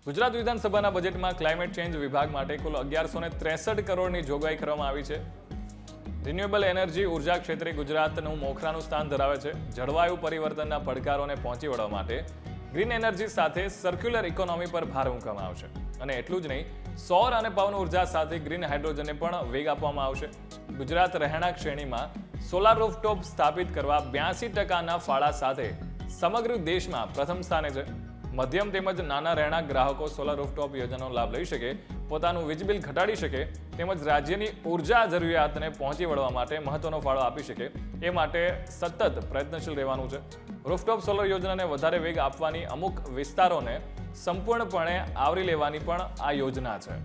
ગુજરાત વિધાનસભાના બજેટમાં climate change વિભાગ માટે કુલ 1163 કરોડની જોગવાઈ કરવામાં આવી છે. રિન્યુએબલ એનર્જી ઉર્જા ક્ષેત્રે ગુજરાતનું મોખરાનું સ્થાન ધરાવે છે. જળવાયુ પરિવર્તનના પડકારોને પહોંચી વળવા માટે ગ્રીન એનર્જી સાથે સર્ક્યુલર ઇકોનોમી પર ભાર મૂકવામાં આવશે. અને એટલું જ નહીં, સૌર અને પવન ઉર્જા સાથે ગ્રીન હાઇડ્રોજનને પણ વેગ આપવામાં આવશે. ગુજરાત રહેણાંક શ્રેણીમાં સોલાર રૂફટોપ સ્થાપિત કરવા 82%ના ફાળા સાથે સમગ્ર દેશમાં પ્રથમ સ્થાને છે. મધ્યમ તેમજ નાના રહેણાંક ગ્રાહકો સોલાર રૂફટોપ યોજનાનો લાભ લઈ શકે, પોતાનું વીજ બિલ ઘટાડી શકે તેમજ રાજ્યની ઉર્જા જરૂરિયાતને પહોંચી વળવા માટે મહત્વનો ફાળો આપી શકે એ માટે સતત પ્રયત્નશીલ રહેવાનું છે. રૂફટોપ સોલર યોજનાને વધારે વેગ આપવાની, અમુક વિસ્તારોને સંપૂર્ણપણે આવરી લેવાની પણ આ યોજના છે.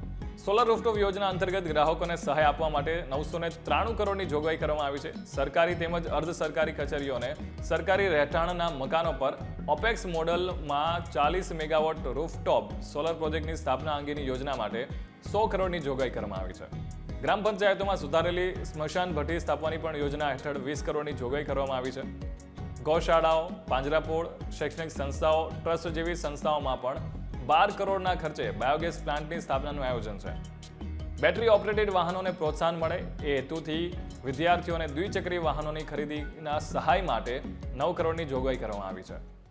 સોલર રૂફટોપ યોજના અંતર્ગત ગ્રાહકોને સહાય આપવા માટે 993 કરોડની જોગવાઈ કરવામાં આવી છે. સરકારી તેમજ અર્ધ સરકારી કચેરીઓને સરકારી રહેઠાણના મકાનો પર ઓપેક્સ મોડલમાં 40 મેગાવોટ રૂફટોપ સોલર પ્રોજેક્ટની સ્થાપના અંગેની યોજના માટે 100 કરોડની જોગવાઈ કરવામાં આવી છે. ગ્રામ પંચાયતોમાં સુધારેલી સ્મશાન ભઠ્ઠી સ્થાપવાની પણ યોજના હેઠળ 20 કરોડની જોગવાઈ કરવામાં આવી છે. ગૌશાળાઓ, પાંજરાપોળ, શૈક્ષણિક સંસ્થાઓ, ટ્રસ્ટ જેવી સંસ્થાઓમાં પણ 12 કરોડના ખર્ચે બાયોગેસ પ્લાન્ટની સ્થાપનાનું આયોજન છે. બેટરી ઓપરેટેડ વાહનોને પ્રોત્સાહન મળે એ હેતુથી વિદ્યાર્થીઓને દ્વિચક્રી વાહનોની ખરીદીના સહાય માટે 9 કરોડની જોગવાઈ કરવામાં આવી છે.